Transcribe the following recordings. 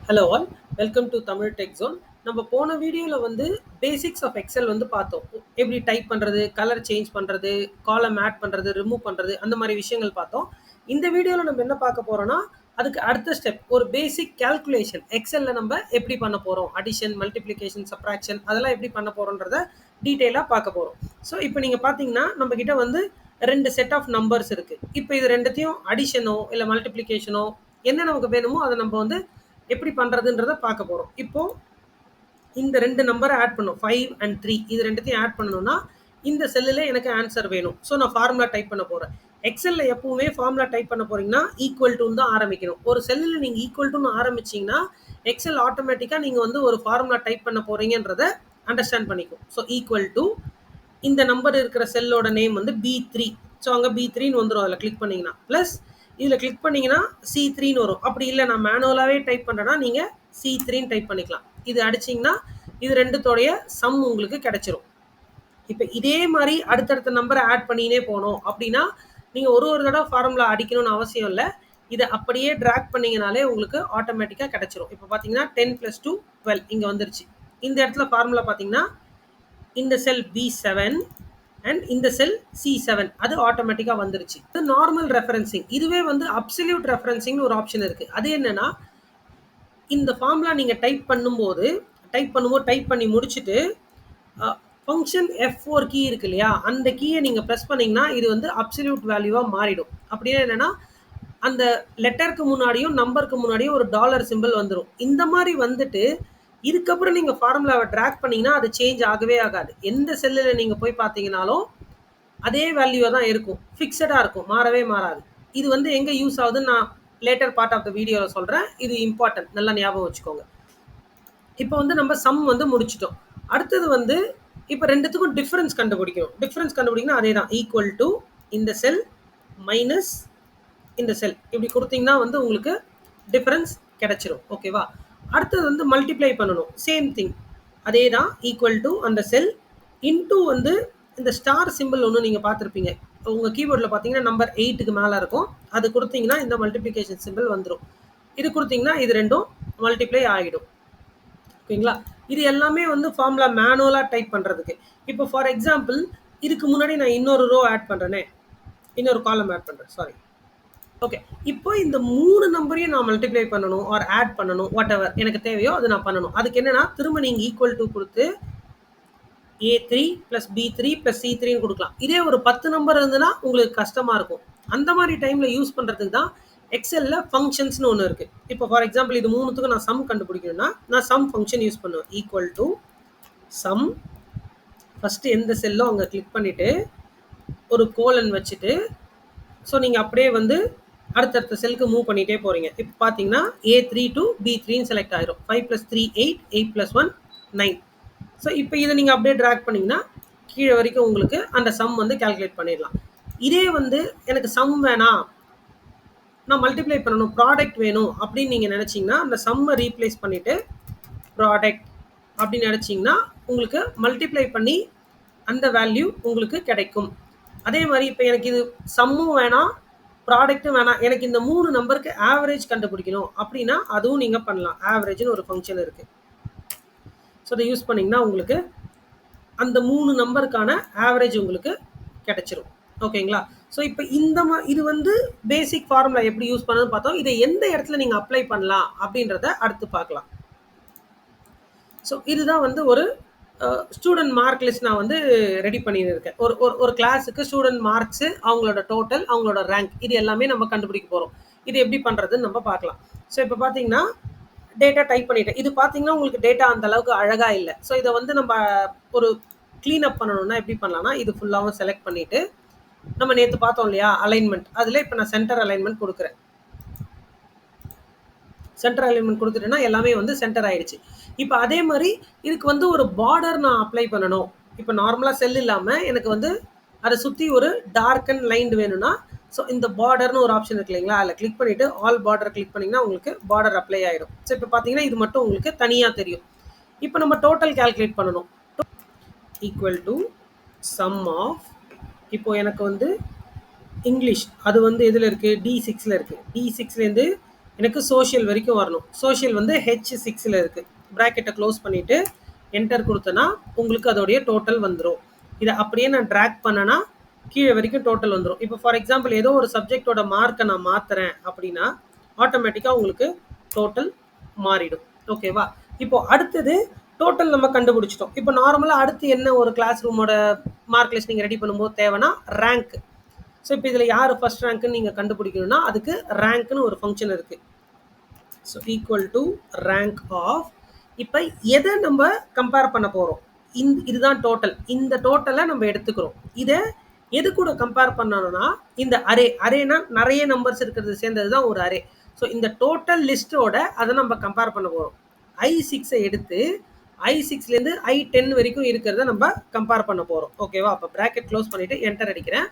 Hello all, welcome to Tamil tech zone. நம்ம போன வீடியோல வந்து பேசிக்ஸ் ஆஃப் எக்ஸல் வந்து பார்த்தோம். எப்படி டைப் பண்றது, கலர் சேஞ்ச் பண்றது, காலம் ஆட் பண்றது, ரிமூவ் பண்றது, அந்த மாரி விஷயங்கள் பார்த்தோம். இந்த வீடியோல நம்ம என்ன பார்க்க போறோம்னா, அதுக்கு அடுத்த ஸ்டெப் ஒரு பேசிக் கால்குலேஷன் எக்ஸல்ல நம்ம எப்படி பண்ண போறோம். அடிஷன், மல்டிப்ளிகேஷன், சப்ட்ராக்ஷன் அதெல்லாம் எப்படி பண்ண போறோம்ன்றத டீட்டெயிலா பார்க்க போறோம். ஸோ இப்போ நீங்க பார்த்தீங்கன்னா, நம்ம கிட்ட வந்து 2 செட் ஆஃப் நம்பர்ஸ் இருக்கு. இப்போ இது 2த்தையும் அடிஷனோ இல்ல மல்டிப்ளிகேஷனோ என்ன நமக்கு வேணுமோ அத நம்ம வந்து எப்படி பண்றதுன்றத பார்க்க போறோம். இப்போ இந்த 2 நம்பரை ஆட் பண்ணும் 5 அண்ட் 3 இது 2த்தையும் ஆட் பண்ணணும்னா இந்த செல்லில் எனக்கு ஆன்சர் வேணும். ஸோ நான் ஃபார்முலா டைப் பண்ண போறேன். எக்ஸல்ல எப்பவுமே ஃபார்முலா டைப் பண்ண போறீங்கன்னா ஈக்குவல் டுன்னு தான் ஆரம்பிக்கணும். ஒரு செல்லில் நீங்க ஈக்குவல் டுன்னு ஆரம்பிச்சீங்கன்னா எக்ஸல் ஆட்டோமேட்டிக்கா நீங்க வந்து ஒரு ஃபார்முலா டைப் பண்ண போறீங்கன்றத அண்டர்ஸ்டாண்ட் பண்ணிக்கும். ஸோ ஈக்குவல் டு இந்த நம்பர் இருக்கிற செல்லோட நேம் வந்து B3. ஸோ அங்கே B3ன்னு வந்துடும். அதில் கிளிக் பண்ணீங்கன்னா ப்ளஸ் இதில் கிளிக் பண்ணீங்கன்னா C3ன்னு வரும். அப்படி இல்லை நான் மேனுவலாகவே டைப் பண்ணுறேன்னா நீங்கள் C3ன்னு டைப் பண்ணிக்கலாம். இது அடிச்சிங்கன்னா இது ரெண்டுத்தோடைய சம் உங்களுக்கு கிடைச்சிரும். இப்போ இதே மாதிரி அடுத்தடுத்த நம்பரை ஆட் பண்ணினே போனோம் அப்படின்னா நீங்கள் ஒரு தடவை ஃபார்முலா அடிக்கணும்னு அவசியம் இல்லை. இதை அப்படியே ட்ராக் பண்ணீங்கனாலே உங்களுக்கு ஆட்டோமேட்டிக்காக கிடைச்சிரும். இப்போ பார்த்தீங்கன்னா 10 + 2 12 இங்கே வந்துருச்சு. இந்த இடத்துல ஃபார்முலா பார்த்தீங்கன்னா இந்த செல் B7 அண்ட் இந்த செல் C7 அது ஆட்டோமேட்டிக்காக வந்துருச்சு. இது நார்மல் ரெஃபரன்சிங். இதுவே வந்து அப்சல்யூட் ரெஃபரன்சிங்னு ஒரு ஆப்ஷன் இருக்குது. அது என்னன்னா இந்த ஃபார்முலா நீங்கள் டைப் பண்ணி முடிச்சுட்டு ஃபங்க்ஷன் F4 கீ இருக்கு இல்லையா, அந்த கீயை நீங்கள் ப்ரெஸ் பண்ணிங்கன்னா இது வந்து அப்சல்யூட் வேல்யூவாக மாறிடும். அப்படியே என்னென்னா அந்த லெட்டருக்கு முன்னாடியும் நம்பருக்கு முன்னாடியும் ஒரு டாலர் சிம்பிள் வந்துடும். இந்த மாதிரி வந்துட்டு இதுக்கப்புறம் நீங்கள் ஃபார்முலாவை ட்ராக் பண்ணிங்கன்னா அது சேஞ்ச் ஆகவே ஆகாது. எந்த செல்லில் நீங்கள் போய் பார்த்தீங்கன்னாலும் அதே வேல்யூவாக தான் இருக்கும். ஃபிக்ஸடாக இருக்கும், மாறவே மாறாது. இது வந்து எங்கே யூஸ் ஆகுதுன்னு நான் லேட்டர் பார்ட் ஆஃப் த வீடியோவில் சொல்கிறேன். இது இம்பார்ட்டன்ட், நல்லா ஞாபகம் வச்சுக்கோங்க. இப்போ வந்து நம்ம சம் வந்து முடிச்சிட்டோம். அடுத்தது வந்து இப்போ ரெண்டுத்துக்கும் டிஃப்ரென்ஸ் கண்டுபிடிக்கணும். டிஃப்ரென்ஸ் கண்டுபிடிக்கணும் அதே தான், ஈக்குவல் டு இந்த செல் மைனஸ் இந்த செல் இப்படி கொடுத்தீங்கன்னா வந்து உங்களுக்கு டிஃபரன்ஸ் கிடைச்சிரும். ஓகேவா? அடுத்தது வந்து மல்டிப்ளை பண்ணணும். சேம் திங் அதே தான், ஈக்குவல் டு அந்த செல் இன்டூ வந்து இந்த ஸ்டார் சிம்பிள் ஒன்று நீங்கள் பார்த்துருப்பீங்க. உங்கள் கீபோர்டில் பார்த்தீங்கன்னா நம்பர் 8க்கு மேலே இருக்கும். அது கொடுத்தீங்கன்னா இந்த மல்டிப்ளிகேஷன் சிம்பிள் வந்துடும். இது கொடுத்தீங்கன்னா இது ரெண்டும் மல்டிப்ளை ஆகிடும். ஓகேங்களா? இது எல்லாமே வந்து ஃபார்முலா மேனுவலாக டைப் பண்ணுறதுக்கு. இப்போ ஃபார் எக்ஸாம்பிள் இதுக்கு முன்னாடி நான் இன்னொரு ரோ ஆட் பண்ணுறேனே, இன்னொரு காலம் ஆட் பண்ணுறேன், சாரி. ஓகே, இப்போ இந்த 3 நம்பரையும் நான் மல்டிப்ளை பண்ணணும் ஆர் ஆட் பண்ணணும், வாட் எவர் எனக்கு தேவையோ அது நான் பண்ணணும். அதுக்கு என்னன்னா திரும்ப நீங்கள் ஈக்குவல் டு கொடுத்து A3 + B3 + C3ன்னு கொடுக்கலாம். இதே ஒரு 10 நம்பர் இருந்ததுன்னா உங்களுக்கு கஷ்டமாக இருக்கும். அந்த மாதிரி டைமில் யூஸ் பண்ணுறதுக்கு தான் எக்ஸலில் ஃபங்க்ஷன்ஸ்னு ஒன்று இருக்குது. இப்போ ஃபார் எக்ஸாம்பிள் இது மூணுத்துக்கும் நான் சம் கண்டுபிடிக்கணும்னா நான் சம் ஃபங்க்ஷன் யூஸ் பண்ணுவேன். ஈக்குவல் டு சம், ஃபஸ்ட்டு எந்த செல்லோ அங்கே கிளிக் பண்ணிவிட்டு ஒரு கோலன் வச்சுட்டு ஸோ நீங்கள் அப்படியே வந்து அடுத்தடுத்த செல்லுக்கு மூவ் பண்ணிகிட்டே போகிறீங்க. இப்போ பார்த்தீங்கன்னா A3 to B3ன்னு செலக்ட் ஆகிரும். 5 + 3 8, 8 + 1 9. ஸோ இப்போ இதை நீங்கள் அப்படியே ட்ராக் பண்ணிங்கன்னா கீழே வரைக்கும் உங்களுக்கு அந்த சம் வந்து கால்குலேட் பண்ணிடலாம். இதே வந்து எனக்கு சம் வேணாம், நான் மல்டிப்ளை பண்ணணும், ப்ராடக்ட் வேணும் அப்படின்னு நீங்கள் நினச்சிங்கன்னா அந்த சம்மை ரீப்ளேஸ் பண்ணிவிட்டு ப்ராடக்ட் அப்படின்னு நினச்சிங்கன்னா உங்களுக்கு மல்டிப்ளை பண்ணி அந்த வேல்யூ உங்களுக்கு கிடைக்கும். அதே மாதிரி இப்போ எனக்கு இது சம்மும் வேணாம், ப்ராடக்ட்டும் வேணாம், எனக்கு இந்த 3 நம்பருக்கு ஆவரேஜ் கண்டுபிடிக்கணும் அப்படின்னா அதுவும் நீங்கள் பண்ணலாம். ஆவரேஜ்னு ஒரு ஃபங்க்ஷன் இருக்குது. ஸோ அதை யூஸ் பண்ணிங்கன்னா உங்களுக்கு அந்த 3 நம்பருக்கான ஆவரேஜ் உங்களுக்கு கிடைச்சிரும். ஓகேங்களா? ஸோ இப்போ இது வந்து பேசிக் ஃபார்முலா எப்படி யூஸ் பண்ணணும்னு பார்த்தோம். இதை எந்த இடத்துல நீங்கள் அப்ளை பண்ணலாம் அப்படின்றத அடுத்து பார்க்கலாம். ஸோ இதுதான் வந்து ஒரு ஸ்டூடெண்ட் மார்க் லிஸ்ட் நான் வந்து ரெடி பண்ணியிருக்கேன். ஒரு கிளாஸுக்கு ஸ்டூடெண்ட் மார்க்ஸு, அவங்களோட டோட்டல், அவங்களோட ரேங்க், இது எல்லாமே நம்ம கண்டுபிடிக்க போகிறோம். இது எப்படி பண்ணுறதுன்னு நம்ம பார்க்கலாம். ஸோ இப்போ பார்த்தீங்கன்னா டேட்டா டைப் பண்ணிட்டேன். இது பார்த்தீங்கன்னா உங்களுக்கு டேட்டா அந்த அளவுக்கு அழகாக இல்லை. ஸோ இதை வந்து நம்ம ஒரு க்ளீன் அப் பண்ணணும்னா எப்படி பண்ணலாம்னா இது ஃபுல்லாகவும் செலக்ட் பண்ணிவிட்டு நம்ம நேற்று பார்த்தோம் இல்லையா அலைன்மெண்ட், அதில் இப்போ நான் சென்டர் அலைன்மெண்ட் கொடுக்குறேன். சென்டர் அலைன்மெண்ட் கொடுத்துட்டேன்னா எல்லாமே வந்து சென்டர் ஆயிடுச்சு. இப்போ அதே மாதிரி இதுக்கு வந்து ஒரு பார்டர் நான் அப்ளை பண்ணணும். இப்போ நார்மலாக செல் இல்லாமல் எனக்கு வந்து அதை சுற்றி ஒரு டார்க் அண்ட் லைன் வேணும்னா ஸோ இந்த பார்டர்னு ஒரு ஆப்ஷன் இருக்கு இல்லைங்களா, அதில் கிளிக் பண்ணிவிட்டு ஆல் பார்டர் கிளிக் பண்ணிங்கன்னா உங்களுக்கு பார்டர் அப்ளை ஆகிடும். ஸோ இப்போ பார்த்தீங்கன்னா இது மட்டும் உங்களுக்கு தனியாக தெரியும். இப்போ நம்ம டோட்டல் கால்குலேட் பண்ணணும். ஈக்குவல் டு சம் ஆஃப், இப்போது எனக்கு வந்து இங்கிலீஷ் அது வந்து எதில் இருக்குது, D6ல் இருக்குது. D6லேருந்து எனக்கு சோஷியல் வரைக்கும் வரணும். சோஷியல் வந்து H6ல இருக்கு. பிராக்கெட்ட க்ளோஸ் பண்ணிட்டு என்டர் குடுத்தேன்னா, உங்களுக்கு அதோடைய டோட்டல் வந்துரும். இத அப்படியே நான் டிராக் பண்ணேன்னா, கீழ வரைக்கும் டோட்டல் வந்துரும். இப்போ ஃபார் எக்ஸாம்பிள் ஏதோ ஒரு சப்ஜெக்ட்டோட மார்க்க நான் மாத்துறேன் அப்படின்னா, ஆட்டோமேட்டிக்கா உங்களுக்கு டோட்டல் மாறிடும். ஓகேவா? இப்போ அடுத்தது டோட்டல் நம்ம கண்டுபிடிச்சிட்டோம். இப்போ நார்மலா அடுத்து என்ன ஒரு கிளாஸ் ரூமோட மார்க் லிஸ்ட் நீங்க ரெடி பண்ணும்போது தேவைன்னா, ரேங்க். ஸோ இப்போ இதில் யார் ஃபர்ஸ்ட் ரேங்க்னு நீங்கள் கண்டுபிடிக்கணும்னா அதுக்கு ரேங்க்னு ஒரு ஃபங்க்ஷன் இருக்கு. So equal to rank of. இப்போ எதை நம்ம கம்பேர் பண்ண போகிறோம், இதுதான் டோட்டல். இந்த டோட்டலை நம்ம எடுத்துக்கிறோம். இதை எது கூட கம்பேர் பண்ணணும்னா இந்த அரேனா நிறைய நம்பர்ஸ் இருக்கிறது சேர்ந்தது தான் ஒரு அரே. ஸோ இந்த டோட்டல் லிஸ்ட்டோட அதை நம்ம கம்பேர் பண்ண போகிறோம். I6 எடுத்து I6லேருந்து I10 வரைக்கும் இருக்கிறத நம்ம கம்பேர் பண்ண போகிறோம். ஓகேவா? அப்போ ப்ராக்கெட் க்ளோஸ் பண்ணிவிட்டு என்டர் அடிக்கிறேன்.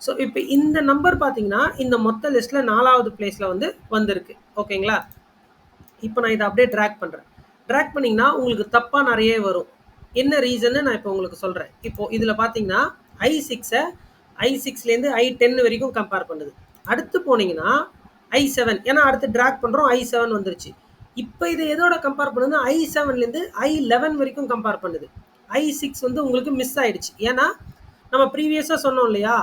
ஸோ இப்போ இந்த நம்பர் பார்த்தீங்கன்னா இந்த மொத்த லிஸ்ட்டில் 4வது பிளேஸில் வந்து வந்திருக்கு. ஓகேங்களா? இப்போ நான் இதை அப்படியே ட்ராக் பண்ணுறேன். ட்ராக் பண்ணிங்கன்னா உங்களுக்கு தப்பாக நிறைய வரும். என்ன ரீசன்னு நான் இப்போ உங்களுக்கு சொல்கிறேன். இப்போ இதில் பார்த்தீங்கன்னா I6லேருந்து I10 வரைக்கும் கம்பேர் பண்ணுது. அடுத்து போனீங்கன்னா I7, ஏன்னா அடுத்து ட்ராக் பண்ணுறோம், I7 வந்துருச்சு. இப்போ இதை எதோட கம்பேர் பண்ணுதுன்னா I7லேருந்து I11 வரைக்கும் கம்பேர் பண்ணுது. I6 வந்து உங்களுக்கு மிஸ் ஆயிடுச்சு. ஏன்னா நம்ம ப்ரீவியஸாக சொன்னோம் இல்லையா,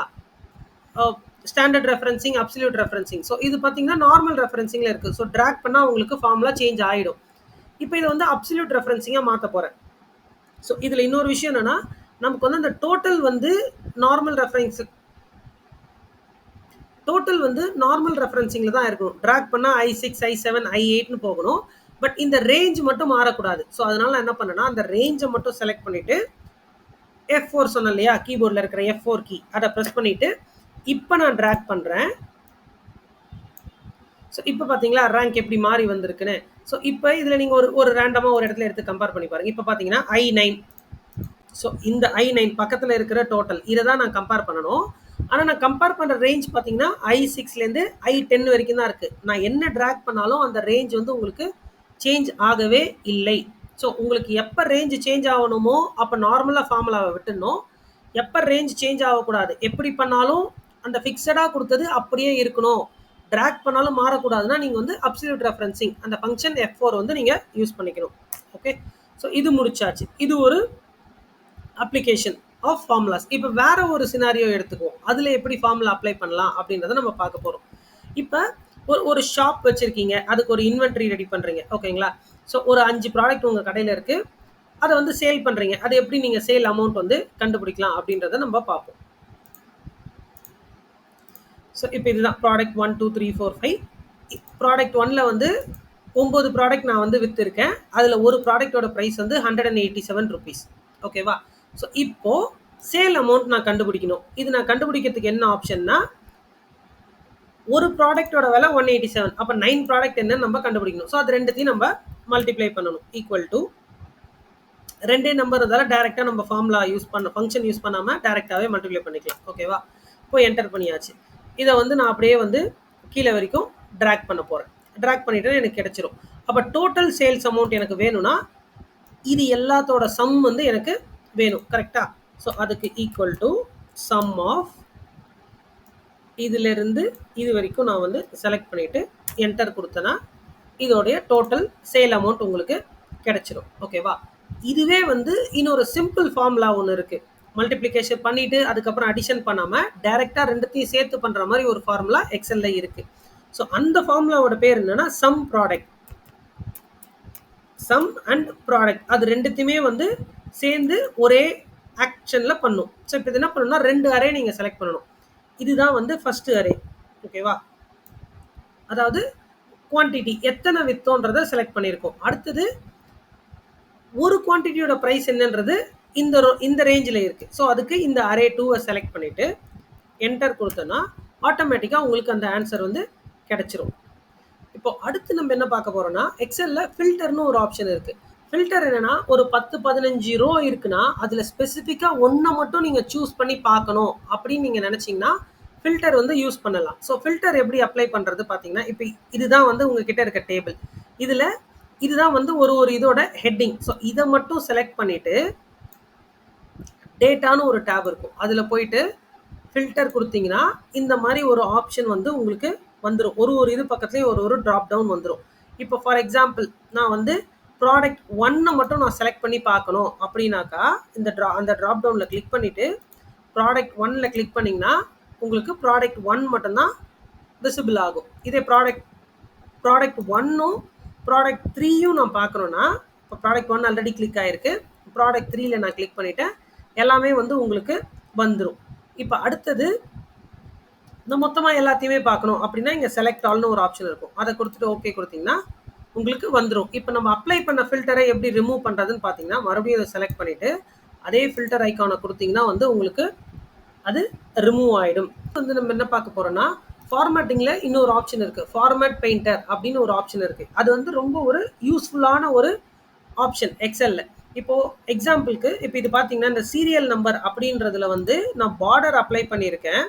standard referencing, absolute referencing. So இது பார்த்தீங்கன்னா நார்மல் ரெஃபரன்சிங்கில் இருக்குது. ஸோ ட்ராக் பண்ணால் உங்களுக்கு ஃபார்முலா சேஞ்ச் ஆகிடும். இப்போ இதை வந்து அப்சல்யூட் ரெஃபரன்சிங்காக மாற்ற போகிறேன். ஸோ இதில் இன்னொரு விஷயம் என்னென்னா, நமக்கு வந்து அந்த டோட்டல் வந்து நார்மல் ரெஃபரன்சிங்கில் தான் இருக்கணும். ட்ராக் பண்ணால் I6, I7, I8ன்னு போகணும். பட் இந்த ரேஞ்ச் மட்டும் மாறக்கூடாது. ஸோ அதனால நான் என்ன பண்ணேன்னா அந்த ரேஞ்சை மட்டும் செலக்ட் பண்ணிவிட்டு F4 சொன்னேன் இல்லையா, கீபோர்டில் இருக்கிற F4 கீ அதை ப்ரெஸ் பண்ணிவிட்டு இப்போ நான் ட்ராக் பண்ணுறேன். ஸோ இப்போ பார்த்தீங்களா ரேங்க் எப்படி மாறி வந்திருக்குன்னு. ஸோ இப்போ இதில் நீங்கள் ஒரு ரேண்டமாக ஒரு இடத்துல எடுத்து கம்பேர் பண்ணி பாருங்கள். இப்போ பார்த்தீங்கன்னா I9. ஸோ இந்த I9 பக்கத்தில் இருக்கிற டோட்டல் இதை தான் நான் கம்பேர் பண்ணணும். ஆனால் நான் கம்பேர் பண்ணுற ரேஞ்ச் பார்த்தீங்கன்னா I6லேருந்து I10 வரைக்கும் தான் இருக்குது. நான் என்ன ட்ராக் பண்ணாலும் அந்த ரேஞ்ச் வந்து உங்களுக்கு சேஞ்ச் ஆகவே இல்லை. ஸோ உங்களுக்கு எப்போ ரேஞ்ச் சேஞ்ச் ஆகணுமோ அப்போ நார்மலாக ஃபார்முலாவை விட்டுடணும். எப்போ ரேஞ்ச் சேஞ்ச் ஆகக்கூடாது, எப்படி பண்ணாலும் அந்த ஃபிக்ஸடாக கொடுத்தது அப்படியே இருக்கணும், ட்ராக் பண்ணாலும் மாறக்கூடாதுன்னா நீங்கள் வந்து அப்சல்யூட் ரெஃபரன்சிங் அந்த ஃபங்க்ஷன் F4 வந்து நீங்கள் யூஸ் பண்ணிக்கணும். ஓகே, ஸோ இது முடிச்சாச்சு. இது ஒரு அப்ளிகேஷன் ஆஃப் ஃபார்முலாஸ். இப்போ வேற ஒரு சினாரியோ எடுத்துக்குவோம், அதில் எப்படி ஃபார்முலா அப்ளை பண்ணலாம் அப்படின்றத நம்ம பார்க்க போகிறோம். இப்போ ஒரு ஷாப் வச்சுருக்கீங்க, அதுக்கு ஒரு இன்வென்ட்ரி ரெடி பண்ணுறீங்க. ஓகேங்களா? ஸோ ஒரு 5 ப்ராடக்ட் உங்கள் கடையில் இருக்குது, அதை வந்து சேல் பண்ணுறீங்க. அது எப்படி நீங்கள் சேல் அமௌண்ட் வந்து கண்டுபிடிக்கலாம் அப்படின்றத நம்ம பார்ப்போம். ஸோ இப்போ இதுதான் ப்ராடக்ட் 1 2 3 4 5. ப்ராடக்ட் 1ல் வந்து 9 ப்ராடக்ட் நான் வந்து விற்றுருக்கேன். அதில் ஒரு ப்ராடக்டோட ப்ரைஸ் வந்து 187 ருபீஸ். ஓகேவா? ஸோ இப்போது சேல் அமௌண்ட் நான் கண்டுபிடிக்கணும். இது நான் கண்டுபிடிக்கிறதுக்கு என்ன ஆப்ஷன்னா, ஒரு ப்ராடக்டோட விலை 187, அப்போ 9 ப்ராடக்ட் என்னன்னு நம்ம கண்டுபிடிக்கணும். ஸோ அது ரெண்டுத்தையும் நம்ம மல்டிப்ளை பண்ணணும். ஈக்குவல் டு ரெண்டே நம்பர் இருந்தாலும் டேரெக்டாக நம்ம ஃபார்முலா யூஸ் பண்ண ஃபங்க்ஷன் யூஸ் பண்ணாமல் டேரெக்டாகவே மல்டிப்ளை பண்ணிக்கலாம். ஓகேவா? இப்போ என்டர் பண்ணியாச்சு. இதை வந்து நான் அப்படியே வந்து கீழே வரைக்கும் ட்ராக் பண்ண போகிறேன். ட்ராக் பண்ணிவிட்டு எனக்கு கிடச்சிரும். அப்போ டோட்டல் சேல்ஸ் அமௌண்ட் எனக்கு வேணும்னா இது எல்லாத்தோட சம் வந்து எனக்கு வேணும். கரெக்டாக? ஸோ அதுக்கு ஈக்குவல் டு சம் ஆஃப் இதிலிருந்து இது வரைக்கும் நான் வந்து செலக்ட் பண்ணிவிட்டு என்டர் கொடுத்தேன்னா இதோடைய டோட்டல் சேல் அமௌண்ட் உங்களுக்கு கிடைச்சிரும். ஓகேவா? இதுவே வந்து இன்னொரு சிம்பிள் ஃபார்முலா ஒன்று இருக்குது. மல்டிப்ளிகேஷன் பண்ணிவிட்டு அதுக்கப்புறம் அடிஷன் பண்ணாமல் டைரெக்டாக ரெண்டுத்தையும் சேர்த்து பண்ணுற மாதிரி ஒரு ஃபார்முலா எக்ஸலில் இருக்குது. ஸோ அந்த ஃபார்முலாவோட பேர் என்னென்னா sum product. Sum and product அது ரெண்டுத்தையுமே வந்து சேர்ந்து ஒரே ஆக்ஷனில் பண்ணும். ஸோ இப்போ இது என்ன பண்ணணும்னா 2 அரே நீங்கள் செலக்ட் பண்ணணும். இதுதான் வந்து ஃபஸ்ட்டு அரே. ஓகேவா? அதாவது குவான்டிட்டி எத்தனை வித்தோன்றதை செலக்ட் பண்ணியிருக்கோம். அடுத்தது ஒரு குவான்டிட்டியோட ப்ரைஸ் என்னன்றது இந்த ரேஞ்சில் இருக்குது. ஸோ அதுக்கு இந்த அரே 2வை செலக்ட் பண்ணிவிட்டு என்டர் கொடுத்தோன்னா ஆட்டோமேட்டிக்காக உங்களுக்கு அந்த ஆன்சர் வந்து கிடச்சிரும். இப்போ அடுத்து நம்ம என்ன பார்க்க போகிறோம்னா, எக்ஸலில் ஃபில்டர்னு ஒரு ஆப்ஷன் இருக்குது. ஃபில்டர் என்னென்னா, ஒரு 10-15 ரோ இருக்குன்னா அதில் ஸ்பெசிஃபிக்காக ஒன்றை மட்டும் நீங்கள் சூஸ் பண்ணி பார்க்கணும் அப்படின்னு நீங்கள் நினச்சிங்கன்னா ஃபில்டர் வந்து யூஸ் பண்ணலாம். ஸோ ஃபில்டர் எப்படி அப்ளை பண்ணுறது பார்த்தீங்கன்னா, இப்போ இதுதான் வந்து உங்ககிட்ட இருக்க டேபிள். இதில் இதுதான் வந்து ஒரு இதோட ஹெட்டிங். ஸோ இதை மட்டும் செலக்ட் பண்ணிவிட்டு டேட்டான்னு ஒரு டேப் இருக்கும், அதில் போயிட்டு ஃபில்டர் கொடுத்தீங்கன்னா இந்த மாதிரி ஒரு ஆப்ஷன் வந்து உங்களுக்கு வந்துரும். ஒரு இது பக்கத்துலயும் ஒரு ட்ராப் டவுன் வந்துரும். இப்போ ஃபார் எக்ஸாம்பிள் நான் வந்து ப்ராடக்ட் 1 மட்டும் நான் செலக்ட் பண்ணி பார்க்கணும் அப்படின்னாக்கா, அந்த ட்ராப் டவுன்ல கிளிக் பண்ணிட்டு, ப்ராடக்ட் 1ல கிளிக் பண்ணீங்கன்னா, உங்களுக்கு ப்ராடக்ட் 1 மட்டும் தான் விசிபிள் ஆகும். இதே ப்ராடக்ட் 1ம், ப்ராடக்ட் 3யும் நான் பார்க்கணும்னா, இப்போ ப்ராடக்ட் 1 ஆல்ரெடி கிளிக் ஆயிருக்கு. ப்ராடக்ட் 3ல நான் கிளிக் பண்ணிட்டேன். எல்லாமே வந்து உங்களுக்கு வந்துரும். இப்போ அடுத்தது நான் மொத்தமா எல்லாத்தையுமே பார்க்கணும் அப்படின்னா, இங்க செலக்ட் ஆல்னு ஒரு ஆப்ஷன் இருக்கும். அத குடுத்துட்டு ஓகே குடுத்தீங்கன்னா, உங்களுக்கு வந்துரும். இப்ப நம்ம அப்ளை பண்ண ஃபில்டரை எப்படி ரிமூவ் பண்றதுன்னு பார்த்தீங்கன்னா, மறுபடியும் அத செலக்ட் பண்ணிட்டு, அதே ஃபில்டர் ஐகான குடுத்தீங்கன்னா வந்து உங்களுக்கு அது ரிமூவ் ஆயிடும். வந்து நம்ம என்ன பார்க்க போறோம்னா, ஃபார்மேட்டிங்ல இன்னொரு ஆப்ஷன் இருக்கு. ஃபார்மேட் பெயிண்டர் அப்படின்னு ஒரு ஆப்ஷன் இருக்கு. அது வந்து ரொம்ப ஒரு யூஸ்ஃபுல்லான ஒரு ஆப்ஷன் எக்ஸெல்ல. இப்போ எக்ஸாம்பிள்க்கு இப்ப இது பார்த்தீங்கன்னா, இந்த சீரியல் நம்பர் அப்படின்றதுல வந்து நான் பார்டர் அப்ளை பண்ணியிருக்கேன்.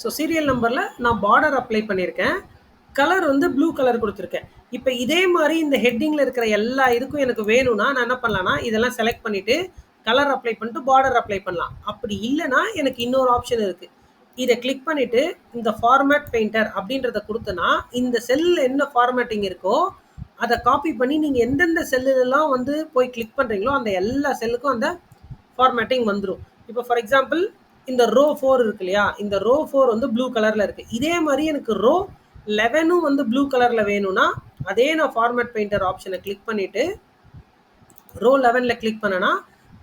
ஸோ சீரியல் நம்பர்ல நான் பார்டர் அப்ளை பண்ணியிருக்கேன். கலர் வந்து ப்ளூ கலர் குடுத்துருக்கேன். இப்ப இதே மாரி இந்த ஹெட்டிங்ல இருக்கிற எல்லா இதுக்கும் எனக்கு வேணும்னா, நான் என்ன பண்ணலாம்னா, இதெல்லாம் செலக்ட் பண்ணிட்டு, கலர் அப்ளை பண்ணிட்டு பார்டர் அப்ளை பண்ணலாம். அப்படி இல்லன்னா, எனக்கு இன்னொரு ஆப்ஷன் இருக்கு. இத கிளிக் பண்ணிட்டு, இந்த ஃபார்மேட் பெயிண்டர் அப்படின்றத குடுத்தனா, இந்த செல்லுல என்ன ஃபார்மேட்டிங் இருக்கோ, அத காப்பி பண்ணி நீங்க எந்தெந்த செல்லுலலாம் வந்து போய் கிளிக் பண்றீங்களோ, அந்த எல்லா செல்லுக்கும் அந்த ஃபார்மேட்டிங் வந்துரும். இப்போ ஃபார் எக்ஸாம்பிள் இந்த ரோ 4 இருக்கு இல்லையா? இந்த ரோ 4 வந்து ப்ளூ கலர்ல இருக்கு. இதே மாரி எனக்கு ரோ 11ம் வந்து ப்ளூ கலர்ல வேணும்னா, அதே நான் ஃபார்மேட் பெயிண்டர் ஆப்ஷன கிளிக் பண்ணிட்டு, ரோ 11ல கிளிக் பண்ணனா,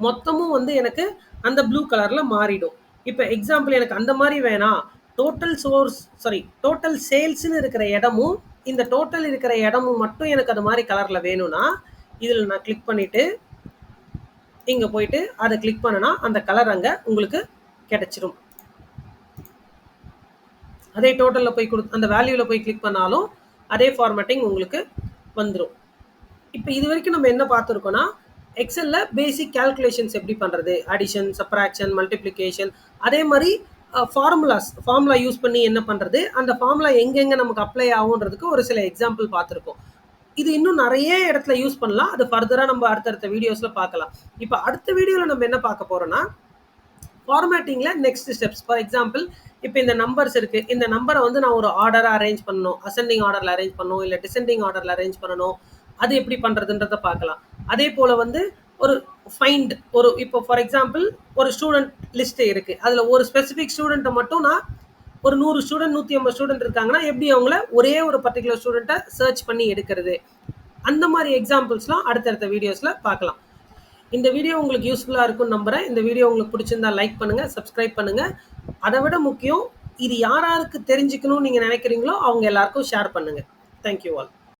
மொத்தமும் வந்து எனக்கு அந்த ப்ளூ கலர்ல மாறிடும். இப்ப எக்ஸாம்பிள் எனக்கு அந்த மாரி வேணாம். டோட்டல் சேல்ஸ்ன்னு இருக்கிற இடமும், இந்த டோட்டல் இருக்கிற இடமும் மட்டும் எனக்கு அது மாரி கலர்ல வேணும்னா, இதுல நான் கிளிக் பண்ணிட்டு, இங்க போயிட்டு அத கிளிக் பண்ணனா, அந்த கலர் அங்க உங்களுக்கு கிடைச்சிரும். அதே டோட்டல்ல போய் அந்த வேல்யூல போய் கிளிக் பண்ணாலும், அதே ஃபார்மேட்டிங் உங்களுக்கு வந்துரும். இப்ப இதுவரைக்கும் நம்ம என்ன பார்த்திருக்கோம்னா, எக்ஸெல்ல பேசிக் கால்குலேஷன்ஸ் எப்படி பண்றது? அடிஷன், சப்ட்ராக்ஷன், மல்டிப்ளிகேஷன் அதே மாரி ஃபார்முலா யூஸ் பண்ணி என்ன பண்றது? அந்த ஃபார்முலா எங்கெங்க நமக்கு அப்ளை ஆகும்ன்றதுக்கு ஒரு சில எக்ஸாம்பிள் பார்த்திருக்கோம். இது இன்னும் நெறைய இடத்துல யூஸ் பண்ணலாம். அது ஃபர்தரா நம்ம அடுத்தடுத்த வீடியோஸ்ல பார்க்கலாம். இப்ப அடுத்த வீடியோல நம்ம என்ன பார்க்க போறோம்னா, ஃபார்மேட்டிங்ல நெக்ஸ்ட் ஸ்டெப்ஸ். ஃபார் எக்ஸாம்பிள் இப்ப இந்த நம்பர்ஸ் இருக்கு. இந்த நம்பர வந்து நான் ஒரு ஆர்டரா அரேஞ்ச் பண்ணணும். அசெண்டிங் ஆர்டர்ல அரேஞ்ச் பண்ணணும். இல்ல டிசெண்டிங் ஆர்டர்ல அரேஞ்ச் பண்ணணும். அது எப்படி பண்றதுன்றத பார்க்கலாம். அதே போல வந்து ஒரு ஃபைண்ட் இப்போ ஃபார் எக்ஸாம்பிள் ஒரு ஸ்டூடண்ட் லிஸ்ட் இருக்கு. அதுல ஒரு ஸ்பெசிபிக் ஸ்டூடண்ட்ட மட்டும் நான் ஒரு 100 ஸ்டூடண்ட் 150 ஸ்டூடண்ட் இருக்காங்கன்னா, எப்படி அவங்கள ஒரே ஒரு பர்ட்டிகுலர் ஸ்டூடண்ட்ட சர்ச் பண்ணி எடுக்கிறது. அந்த மாரி எக்ஸாம்பிள்ஸ்லாம் அடுத்தடுத்த வீடியோஸ்ல பார்க்கலாம். இந்த வீடியோ உங்களுக்கு யூஸ்ஃபுல்லா இருக்கும்னு நம்புறேன். இந்த வீடியோ உங்களுக்கு பிடிச்சிருந்தா லைக் பண்ணுங்க, சப்ஸ்கிரைப் பண்ணுங்க. அத விட முக்கியம், இது யாராருக்கு தெரிஞ்சுக்கணும்னு நீங்க நினைக்கிறீங்களோ, அவங்க எல்லாருக்கும் ஷேர் பண்ணுங்க. Thank you all.